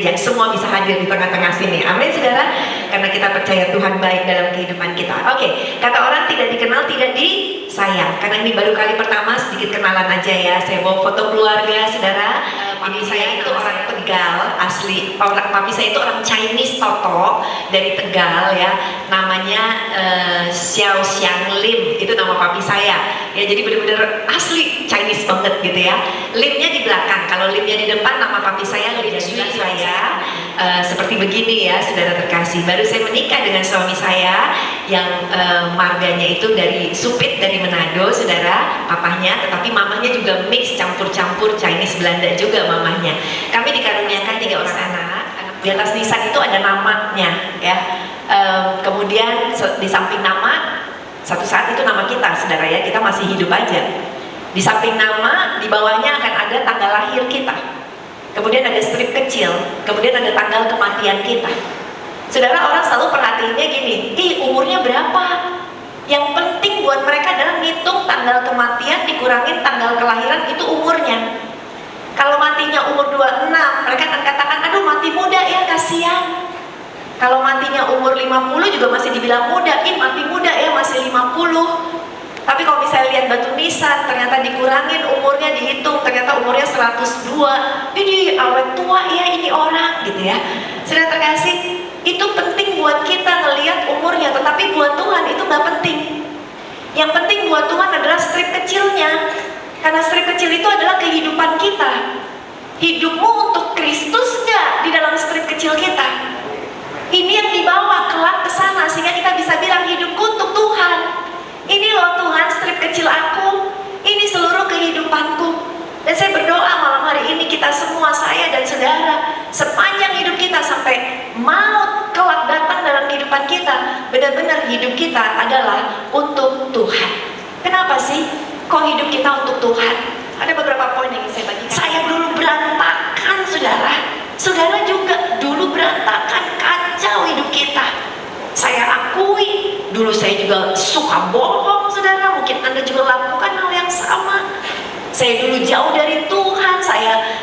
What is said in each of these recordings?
gereja, semua bisa hadir di tengah-tengah sini. Amin saudara, karena kita percaya Tuhan baik dalam kehidupan kita. Oke, kata orang tidak dikenal tidak disayang. Karena ini baru kali pertama, sedikit kenalan aja ya. Saya bawa foto keluarga saudara. Papi saya itu orang Tegal asli. Papi saya itu orang Chinese Toto dari Tegal ya. Namanya Xiao Xiang Lim, itu nama papi saya. Ya, jadi benar-benar asli Chinese banget gitu ya. Limnya di belakang, kalau limnya di depan nama papi saya Lim Sui saya. Seperti begini ya, saudara terkasih. Baru saya menikah dengan suami saya yang marganya itu dari Supit, dari Manado, saudara, papahnya. Tetapi mamanya juga mix, campur-campur Chinese Belanda juga mamanya. Kami dikaruniakan 3 orang anak. Di atas nisan itu ada namanya ya. Kemudian di samping nama, satu saat itu nama kita, saudara ya, kita masih hidup aja. Di samping nama, di bawahnya akan ada tanggal lahir kita. Kemudian ada strip kecil, kemudian ada tanggal kematian kita. Saudara, orang selalu perhatiinnya gini, umurnya berapa? Yang penting buat mereka adalah ngitung tanggal kematian dikurangin tanggal kelahiran, itu umurnya. Kalau matinya umur 26, mereka akan katakan, aduh mati muda ya, kasihan. Kalau matinya umur 50 juga masih dibilang muda, mati muda ya, masih 50. Tapi kalau misalnya lihat batu nisan, ternyata dikurangin umurnya, dihitung, ternyata umurnya 102. Ini awet tua ya ini orang gitu ya. Sudah terkasih, itu penting buat kita ngelihat umurnya, tetapi buat Tuhan itu nggak penting. Yang penting buat Tuhan adalah strip kecilnya. Karena strip kecil itu adalah kehidupan kita. Hidupmu untuk Kristus nggak di dalam strip kecil kita? Ini yang dibawa kelak ke sana sehingga kita bisa bilang hidupku untuk Tuhan. Ini loh Tuhan strip kecil aku. Ini seluruh kehidupanku. Dan saya berdoa malam hari ini kita semua, saya dan saudara, sepanjang hidup kita sampai maut kelak datang dalam kehidupan kita, benar-benar hidup kita adalah untuk Tuhan. Kenapa sih kok hidup kita untuk Tuhan? Ada beberapa poin yang saya bagikan. Saya dulu berantakan, saudara. Saudara juga dulu berantakan, kacau hidup kita. Saya akui, dulu saya juga suka bohong, saudara. Mungkin Anda juga lakukan hal yang sama. Saya dulu jauh dari Tuhan,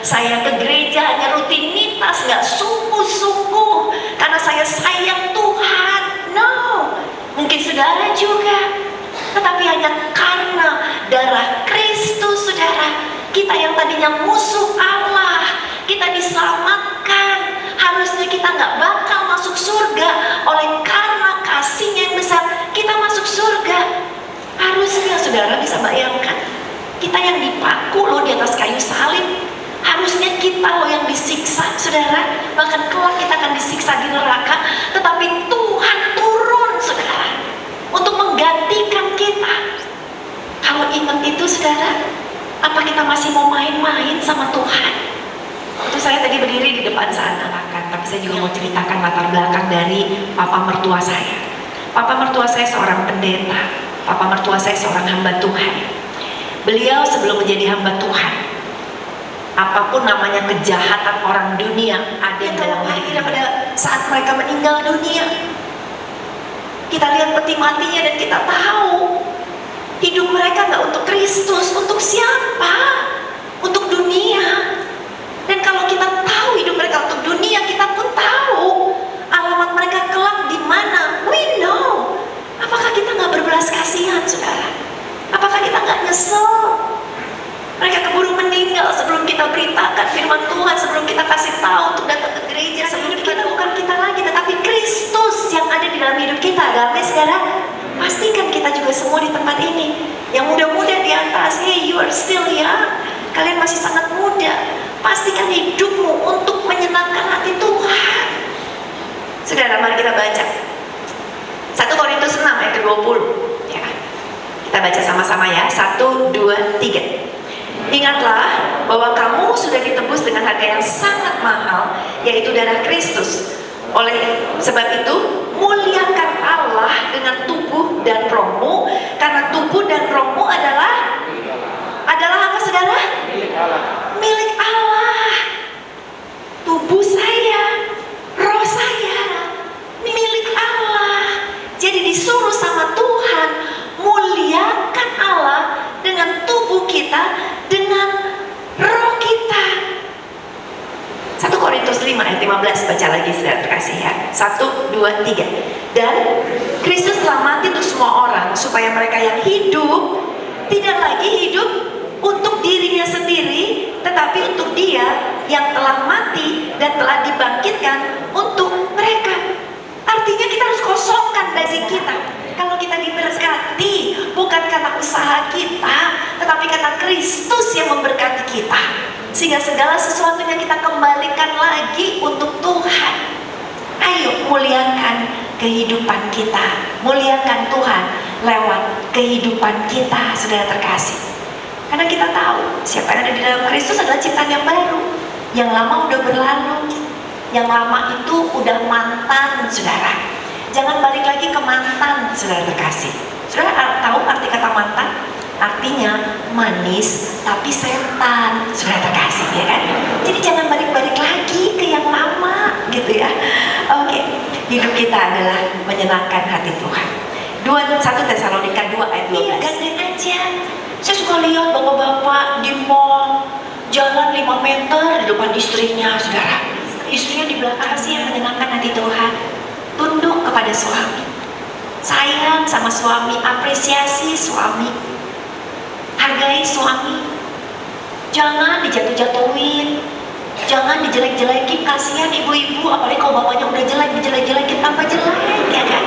saya ke gereja hanya rutinitas, nggak sungguh-sungguh, karena saya sayang Tuhan. No, mungkin saudara juga, tetapi hanya karena darah Kristus, saudara. Kita yang tadinya musuh Allah, kita diselamatkan. Harusnya kita nggak bakal masuk surga, oleh karena kasih-Nya yang besar, kita masuk surga. Harusnya saudara bisa bayangkan, kita yang dipaku loh di atas kayu salib. Harusnya kita loh yang disiksa, saudara. Bahkan kelak kita akan disiksa di neraka. Tetapi Tuhan turun, saudara, untuk menggantikan kita. Kalau ingat itu, saudara, apa kita masih mau main-main sama Tuhan? Waktu saya tadi berdiri di depan saat anak-anak, tapi saya juga mau ceritakan latar belakang dari papa mertua saya. Papa mertua saya seorang pendeta. Papa mertua saya seorang hamba Tuhan. Beliau sebelum menjadi hamba Tuhan, apapun namanya kejahatan orang dunia ada yang dalam diri pada saat mereka meninggal dunia. Kita lihat peti matinya dan kita tahu hidup mereka nggak untuk Kristus, untuk siapa? Untuk dunia. Dan kalau kita tahu hidup mereka untuk dunia, kita pun tahu alamat mereka kelak di mana. We know. Apakah kita nggak berbelas kasihan, saudara? Apakah kita nggak nyesel? Mereka keburu meninggal sebelum kita beritakan firman Tuhan, sebelum kita kasih tahu untuk datang ke gereja, sebelum kita bukan kita lagi, tetapi Kristus yang ada di dalam hidup kita. Amin, saudara? Pastikan kita juga semua di tempat ini, yang muda-muda di atas, hey, you are still young. Kalian masih sangat muda. Pastikan hidupmu untuk menyenangkan hati Tuhan. Saudara, mari kita baca 1 Korintus 6 ayat ke-20 ya. Kita baca sama-sama ya. 1, 2, 3. Ingatlah bahwa kamu sudah ditebus dengan harga yang sangat mahal, yaitu darah Kristus. Oleh sebab itu, muliakan Allah dengan tubuh dan rohmu, karena tubuh dan rohmu adalah apa, saudara? Milik Allah. Tubuh saya, roh saya, milik Allah. Jadi disuruh sama Tuhan, muliakan Allah dengan tubuh kita, dengan roh kita. 1 Korintus 5 5 ayat 15, baca lagi saudara terkasih ya. 1, 2, 3. Dan Kristus telah mati untuk semua orang, supaya mereka yang hidup tidak lagi hidup untuk dirinya sendiri, tetapi untuk Dia yang telah mati dan telah dibangkitkan untuk mereka. Artinya kita harus kosongkan daging kita. Kalau kita diberkati bukan karena usaha kita, tetapi karena Kristus yang memberkati kita, sehingga segala sesuatunya kita kembalikan lagi untuk Tuhan. Ayo muliakan kehidupan kita, muliakan Tuhan lewat kehidupan kita, saudara terkasih. Karena kita tahu siapa yang ada di dalam Kristus adalah ciptaan yang baru. Yang lama udah berlalu, yang lama itu udah mantan, saudara. Jangan balik lagi ke mantan, saudara terkasih. Saudara tahu arti kata mantan? Artinya manis tapi setan, saudara terkasih, ya kan? Jadi jangan balik-balik lagi ke yang lama, gitu ya. Oke, hidup kita adalah menyenangkan hati Tuhan. 1 Tesalonika 2 ayat 12. Iya, gandeng aja. Saya suka lihat bapak-bapak di mall jalan 5 meter di depan istrinya, saudara. Istrinya di belakang. Sih yang menyenangkan hati Tuhan. Tunduk kepada suami, sayang sama suami, apresiasi suami, hargai suami. Jangan dijatuh-jatuhin, jangan dijelek-jelekin. Kasihan ibu-ibu, apalagi kalau bapaknya udah jelek, dijelek-jelekin tambah jelek, ya kan?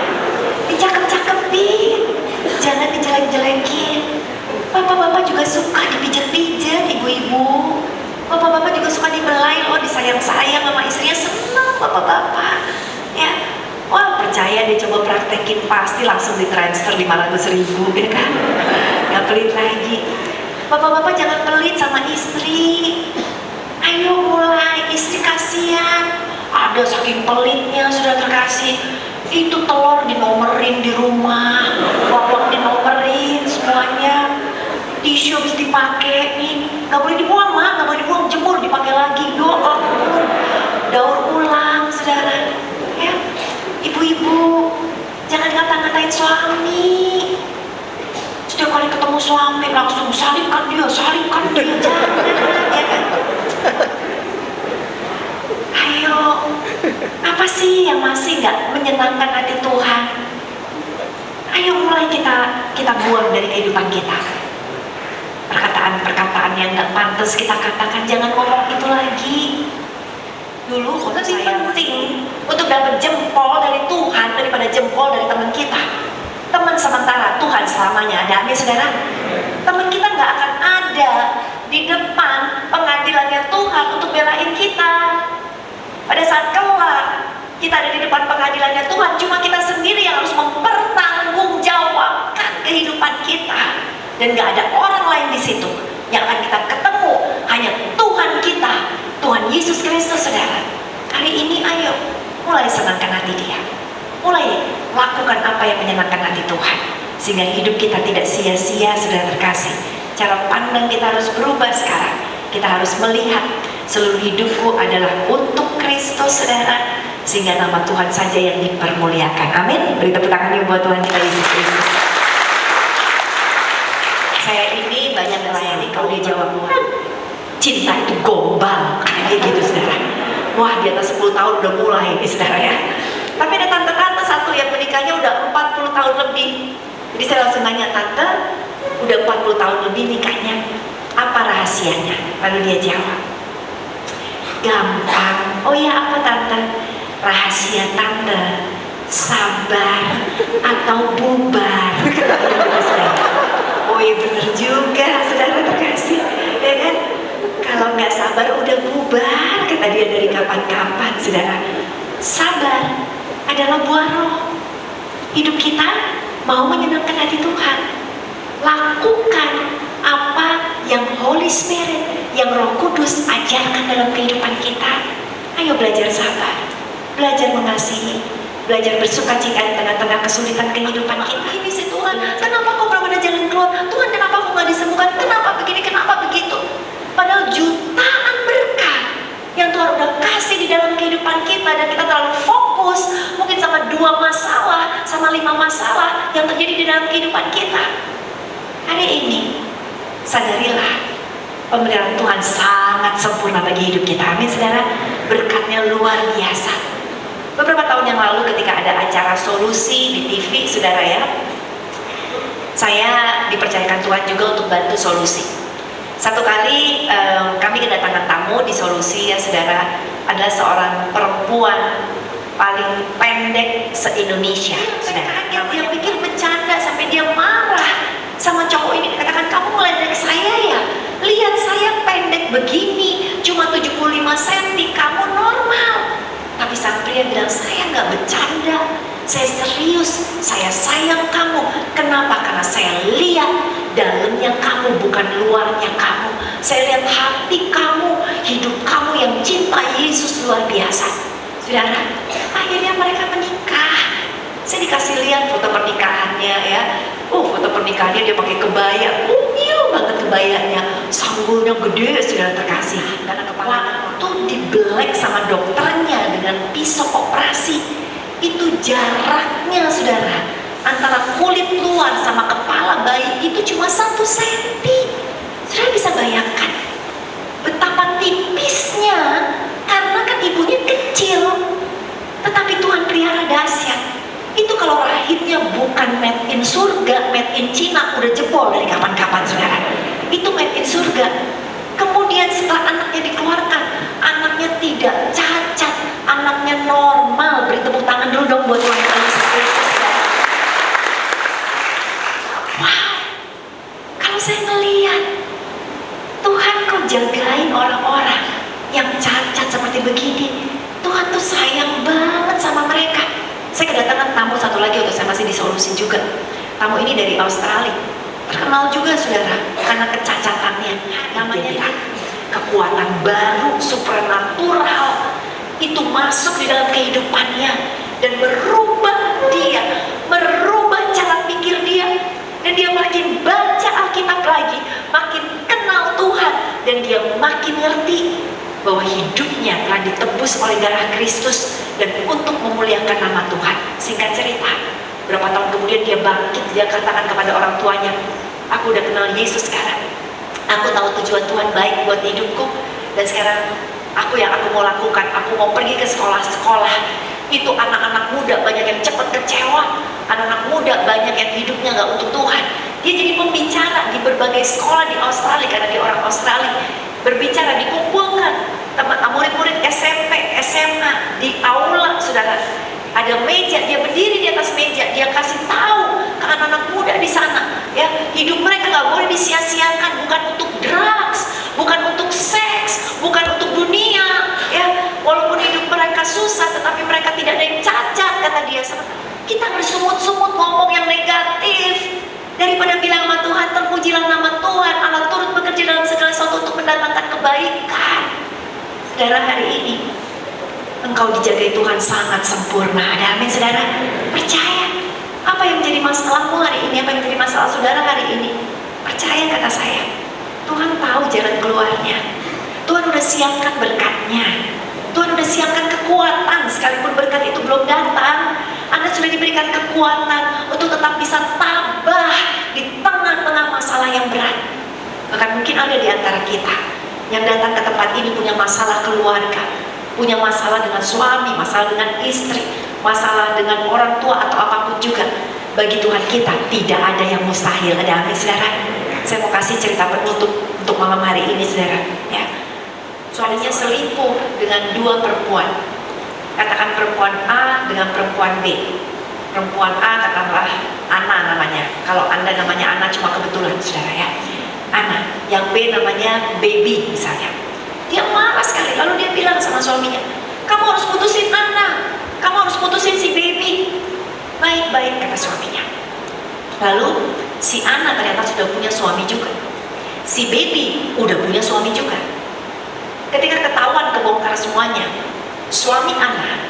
Dicakep-cakepin, jangan dijelek-jelekin. Bapak-bapak juga suka dipijat-pijat, ibu-ibu. Bapak-bapak juga suka dibelai, loh, disayang-sayang sama istrinya, senang bapak-bapak, ya. Wah, percaya deh, coba praktekin, pasti langsung ditransfer 500.000, ya kan? Gak pelit lagi. Bapak-bapak jangan pelit sama istri. Ayo mulai, istri kasihan. Ada saking pelitnya, sudah terkasih. Itu telur dinomerin di rumah, bawang dinomerin semuanya. Tisu habis dipakai nih, gak boleh dibuang, mah, gak boleh dibuang, jemur, dipakai lagi. Doa, daur ulang, saudara. Ya. Ibu-ibu, jangan ngata-ngatain suami. Setiap kali ketemu suami langsung salibkan dia, jangan, ya kan? Ayo, apa sih yang masih nggak menyenangkan hati Tuhan? Ayo mulai kita buang dari kehidupan kita. Perkataan-perkataan yang nggak pantas kita katakan, jangan ngomong itu lagi. Dulu lebih penting untuk dapat jempol dari Tuhan daripada jempol dari teman kita. Teman sementara, Tuhan selamanya ada, amin saudara. Teman kita nggak akan ada di depan pengadilannya Tuhan untuk belain kita. Pada saat kelak kita ada di depan pengadilannya Tuhan, cuma kita sendiri yang harus mempertanggungjawabkan kehidupan kita, dan nggak ada orang lain di situ. Yang akan kita ketemu hanya Tuhan kita, Tuhan Yesus Kristus, saudara. Hari ini ayo mulai senangkan hati Dia, mulai lakukan apa yang menyenangkan hati Tuhan, sehingga hidup kita tidak sia-sia, saudara terkasih. Cara pandang kita harus berubah sekarang. Kita harus melihat seluruh hidupku adalah untuk Kristus, saudara, sehingga nama Tuhan saja yang dipermuliakan. Amin. Beri tepuk tangan buat Tuhan kita Yesus Kristus. Saya ini banyak melayani, kalau dia jawab, cinta itu gombal, kayak gitu, saudara. Wah, di atas 10 tahun udah mulai ini, saudara, ya. Tapi ada tante-tante satu yang menikahnya udah 40 tahun lebih. Jadi saya langsung nanya, tante, udah 40 tahun lebih nikahnya, apa rahasianya? Lalu dia jawab, gampang. Oh iya, apa tante? Rahasia tante, sabar atau bubar. Oh iya, bener juga, saudara terkasih, ya kan? Kalau nggak sabar udah bubar, kata dia dari kapan-kapan, saudara. Sabar adalah buah roh. Hidup kita mau menyenangkan hati Tuhan. Lakukan apa yang Holy Spirit, yang Roh Kudus ajarkan dalam kehidupan kita. Ayo belajar sabar, belajar mengasihi, belajar bersukacita di tengah-tengah kesulitan kehidupan kita. Ini sih Tuhan, kenapa kok belum ada jalan keluar? Tuhan, kenapa kok nggak disembuhkan? Kenapa begini, kenapa begitu? Padahal jutaan berkat yang Tuhan udah kasih di dalam kehidupan kita, dan kita terlalu fokus mungkin sama 2 masalah, sama 5 masalah yang terjadi di dalam kehidupan kita. Hari ini sadarilah pemeliharaan Tuhan sangat sempurna bagi hidup kita. Amin saudara. berkatnya luar biasa. Beberapa tahun yang lalu ketika ada acara solusi di TV, saudara ya, saya dipercayakan Tuhan juga untuk bantu solusi. Satu kali kami kedatangan tamu di solusi ya saudara, adalah seorang perempuan paling pendek se-Indonesia. Saudara, dia pikir bercanda sampai dia marah sama cowok ini. Katakan, kamu meledek saya ya? Lihat saya pendek begini, cuma 75 cm, kamu normal. Tapi sang pria bilang, saya nggak bercanda, saya serius, saya sayang kamu. Kenapa? Karena saya lihat dalamnya kamu, bukan luarnya kamu. Saya lihat hati kamu, hidup kamu yang cinta Yesus luar biasa. Saudara, akhirnya mereka menikah. Saya dikasih lihat foto pernikahannya ya. Foto pernikahannya dia pakai kebaya, mungil banget kebayanya, sanggulnya gede, saudara terkasih. Karena kepala waktu dibelek sama dokternya dengan pisau operasi, itu jaraknya saudara antara kulit luar sama kepala bayi itu cuma 1 senti. Saudara bisa bayangkan betapa tipisnya, karena kan ibunya kecil, tetapi Tuhan pelihara dahsyat. Itu kalau rahimnya bukan made in surga, made in Cina, udah jebol dari kapan-kapan saudara. Itu made in surga. Kemudian setelah anaknya dikeluarkan, anaknya tidak cacat, anaknya normal. Beri tepuk tangan dulu dong buat Tuhan Yesus Kristus. Wow, kalau saya ngelihat Tuhan kok jagain orang-orang yang cacat seperti begini. Tuhan tuh sayang banget sama mereka. Saya kedatangan tamu satu lagi waktu saya masih di solusi juga. Tamu ini dari Australia, terkenal juga saudara karena kecacatannya. Namanya kekuatan baru supranatural itu masuk di dalam kehidupannya dan merubah dia, merubah cara pikir dia, dan dia makin baca Alkitab lagi, makin kenal Tuhan, dan dia makin ngerti bahwa hidupnya telah ditebus oleh darah Kristus dan untuk memuliakan nama Tuhan. Singkat cerita, berapa tahun kemudian dia bangkit, dia katakan kepada orang tuanya, aku udah kenal Yesus sekarang, aku tahu tujuan Tuhan baik buat hidupku, dan sekarang aku mau lakukan, aku mau pergi ke sekolah-sekolah. Itu anak-anak muda banyak yang cepat kecewa, anak-anak muda banyak yang hidupnya gak untuk Tuhan. Dia jadi pembicara di berbagai sekolah di Australia, karena dia orang Australia. Berbicara, dikumpulkan murid-murid SMP, SMA di aula, saudara. Ada meja, dia berdiri di atas meja, dia kasih tahu ke anak-anak muda di sana, ya, hidup mereka nggak boleh disia-siakan, bukan untuk drugs, bukan untuk seks, bukan untuk dunia, ya. Walaupun hidup mereka susah, tetapi mereka tidak ada yang cacat, kata dia. Kita bersungut-sungut ngomong yang negatif, daripada bilang sama Tuhan, terpujilah nama Tuhan, Allah turut bekerja dalam segala sesuatu untuk mendatangkan kebaikan. Saudara, hari ini engkau dijagai Tuhan sangat sempurna. Ada amin saudara? Percaya. Apa yang menjadi masalahmu hari ini? Apa yang menjadi masalah saudara hari ini? Percaya kata saya, Tuhan tahu jalan keluarnya. Tuhan udah siapkan berkatnya, Tuhan udah siapkan kekuatan. Sekalipun berkat itu belum datang, Anda sudah diberikan kekuatan untuk tetap bisa tabah di tengah-tengah masalah yang berat. Bahkan mungkin ada di antara kita yang datang ke tempat ini punya masalah keluarga, punya masalah dengan suami, masalah dengan istri, masalah dengan orang tua atau apapun juga. Bagi Tuhan kita tidak ada yang mustahil. Ada amin saudara? Saya mau kasih cerita penutup untuk malam hari ini saudara, ya. Suaminya selingkuh dengan 2 perempuan. Katakan perempuan A dengan perempuan B. Perempuan A katakanlah Ana namanya. Kalau Anda namanya Ana cuma kebetulan saudara, ya. Ana. Yang B namanya Baby misalnya. Dia marah sekali, lalu dia bilang sama suaminya, kamu harus putusin Ana, kamu harus putusin si Baby. Baik-baik kata suaminya. Lalu si Ana ternyata sudah punya suami juga, si Baby udah punya suami juga. Ketika ketahuan kebongkar semuanya, suami Ana,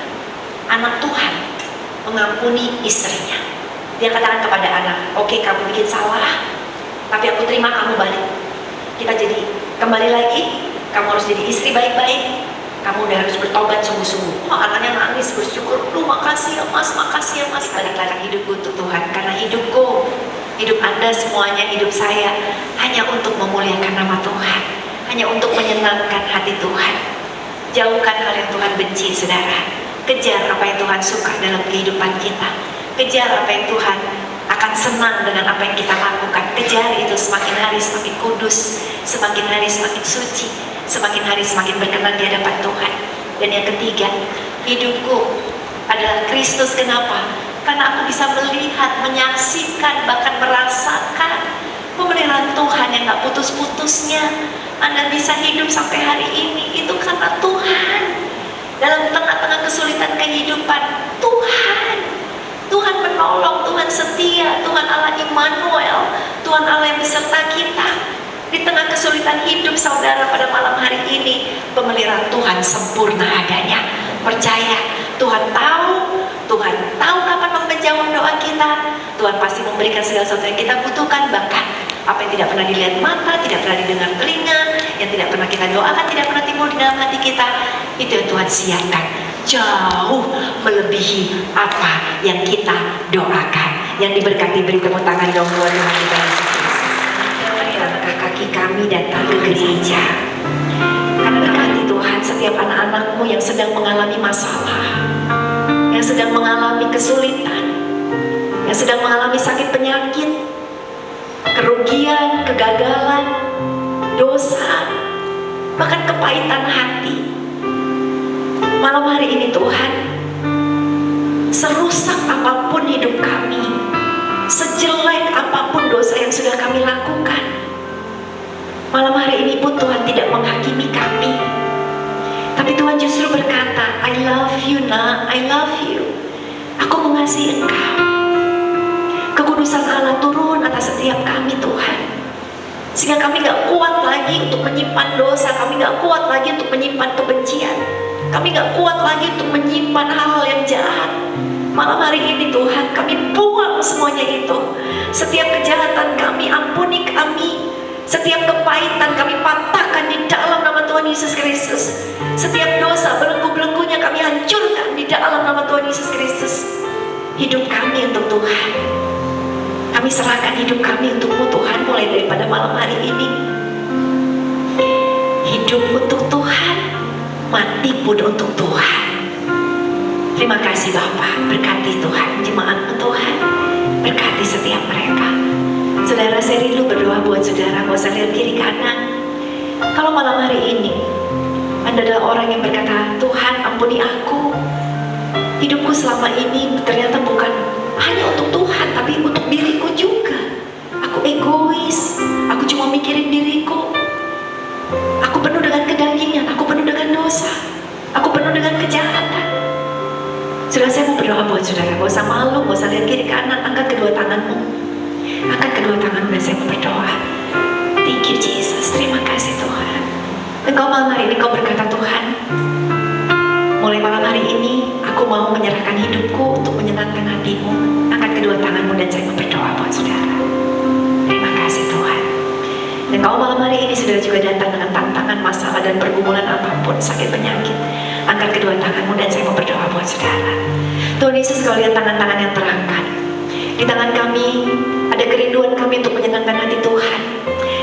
anak Tuhan, mengampuni istrinya. Dia katakan kepada anak, oke, kamu bikin salah, tapi aku terima kamu balik. Kita jadi kembali lagi. Kamu harus jadi istri baik-baik. Kamu udah harus bertobat sungguh-sungguh. Anaknya nangis bersyukur. Duh, makasih ya mas, makasih ya mas. Balik lagi hidupku untuk Tuhan. Karena hidupku, hidup Anda semuanya, hidup saya hanya untuk memuliakan nama Tuhan, hanya untuk menyenangkan hati Tuhan. Jauhkan hal yang Tuhan benci, saudara. Kejar apa yang Tuhan suka dalam kehidupan kita. Kejar apa yang Tuhan akan senang dengan apa yang kita lakukan. Kejar itu, semakin hari semakin kudus, semakin hari semakin suci, semakin hari semakin berkenan di hadapan Tuhan. Dan yang ketiga, hidupku adalah Kristus. Kenapa? Karena aku bisa melihat, menyaksikan, bahkan merasakan pemeliharaan Tuhan yang gak putus-putusnya. Anda bisa hidup sampai hari ini, itu karena Tuhan. Dalam tengah-tengah kesulitan kehidupan, Tuhan menolong, Tuhan setia, Tuhan Allah Immanuel, Tuhan Allah yang beserta kita. Di tengah kesulitan hidup saudara pada malam hari ini, pemeliharaan Tuhan sempurna adanya. Percaya, Tuhan tahu kapan menjawab doa kita. Tuhan pasti memberikan segala sesuatu yang kita butuhkan, bahkan apa yang tidak pernah dilihat mata, tidak pernah didengar telinga, yang tidak pernah kita doakan, tidak pernah timbul di dalam hati kita, itu yang Tuhan siapkan, jauh melebihi apa yang kita doakan. Yang diberkati, beri tepuk tangan dong buat Tuhan kita Yesus Kristus. Mari angkat kaki kami datang ke gereja. Karena berkati Tuhan setiap anak-anakmu yang sedang mengalami masalah, yang sedang mengalami kesulitan, yang sedang mengalami sakit penyakit, kerugian, kegagalan, dosa, bahkan kepahitan hati. Malam hari ini Tuhan, serusak apapun hidup kami, sejelek apapun dosa yang sudah kami lakukan, malam hari ini pun Tuhan tidak menghakimi kami. Tapi Tuhan justru berkata, I love you nak, I love you. Aku mengasihi engkau. Kekudusan Allah turun atas setiap kami Tuhan, sehingga kami gak kuat lagi untuk menyimpan dosa, kami gak kuat lagi untuk menyimpan kebencian, kami gak kuat lagi untuk menyimpan hal-hal yang jahat. Malam hari ini Tuhan, kami buang semuanya itu. Setiap kejahatan kami, ampuni kami. Setiap kepahitan kami patahkan di dalam nama Tuhan Yesus Kristus. Setiap dosa belenggu-belenggunya kami hancurkan di dalam nama Tuhan Yesus Kristus. Hidup kami untuk Tuhan. Kami serahkan hidup kami untukmu Tuhan, mulai daripada malam hari ini. Hidup untuk Tuhan, mati pun untuk Tuhan. Terima kasih Bapa, berkati Tuhan jemaatmu Tuhan, berkati setiap mereka. Saudara, saya rindu berdoa buat saudara, gak usah lihat kiri kanan. Kalau malam hari ini Anda adalah orang yang berkata, Tuhan ampuni aku, hidupku selama ini ternyata bukan hanya untuk Tuhan, tapi untuk diriku juga. Aku egois, aku cuma mikirin diriku, aku penuh dengan kedagingan, aku penuh dengan dosa, aku penuh dengan kejahatan. Saudara, saya mau berdoa buat saudara, gak usah malu, gak usah lihat kiri kanan, angkat kedua tanganmu. Angkat kedua tanganmu dan saya mau berdoa. Thank you Jesus, terima kasih Tuhan. Engkau malam hari ini kau berkata, Tuhan, mulai malam hari ini aku mau menyerahkan hidupku untuk menyenangkan hatimu. Angkat kedua tanganmu dan saya mau berdoa buat saudara. Terima kasih Tuhan. Dan kau malam hari ini saudara juga datang dengan tantangan, masalah dan pergumulan apapun, sakit penyakit. Angkat kedua tanganmu dan saya mau berdoa buat saudara. Tuhan Yesus, kau lihat tangan-tangan yang terangkat. Di tangan kami ada kerinduan kami untuk menyenangkan hati Tuhan.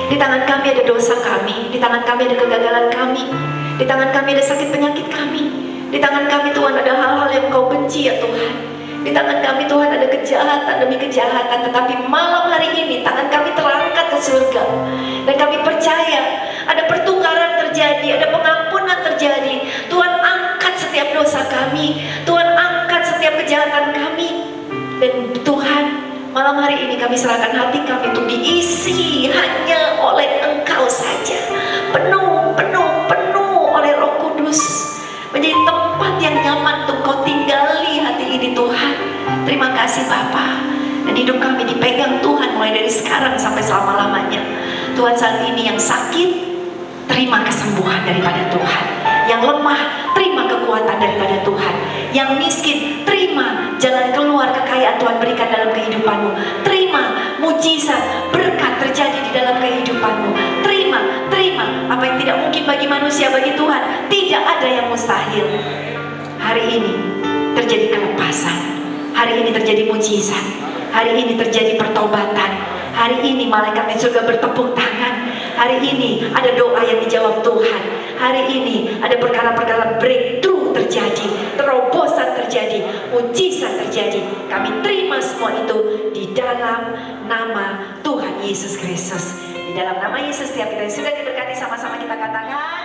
Di tangan kami ada dosa kami, di tangan kami ada kegagalan kami, di tangan kami ada sakit penyakit kami, di tangan kami Tuhan ada hal-hal yang kau benci ya Tuhan. Di tangan kami Tuhan ada kejahatan demi kejahatan. Tetapi malam hari ini tangan kami terangkat ke surga, dan kami percaya ada pertukaran terjadi, ada pengampunan terjadi. Tuhan angkat setiap dosa kami, Tuhan angkat setiap kejahatan kami. Dan Tuhan, malam hari ini kami serahkan hati kami untuk diisi hanya oleh Engkau saja. Penuh oleh Roh Kudus. Menjadi tempat yang nyaman untuk Kau tinggali hati ini Tuhan. Terima kasih Bapa. Dan hidup kami dipegang Tuhan mulai dari sekarang sampai selama-lamanya. Tuhan, saat ini yang sakit, terima kesembuhan daripada Tuhan. Yang lemah, terima kekuatan daripada Tuhan. Yang miskin, terima jalan keluar kekayaan Tuhan berikan dalam kehidupanmu. Terima mujizat, berkat terjadi di dalam kehidupanmu. Terima apa yang tidak mungkin bagi manusia, bagi Tuhan tidak ada yang mustahil. Hari ini terjadi kelepasan, hari ini terjadi mujizat, hari ini terjadi pertobatan, hari ini malaikat di surga bertepuk tangan, hari ini ada doa yang dijawab Tuhan, hari ini ada perkara-perkara breakthrough terjadi, terobosan terjadi, mujizat terjadi. Kami terima semua itu di dalam nama Tuhan Yesus Kristus. Di dalam nama Yesus, setiap kita yang sudah diberkati sama-sama kita katakan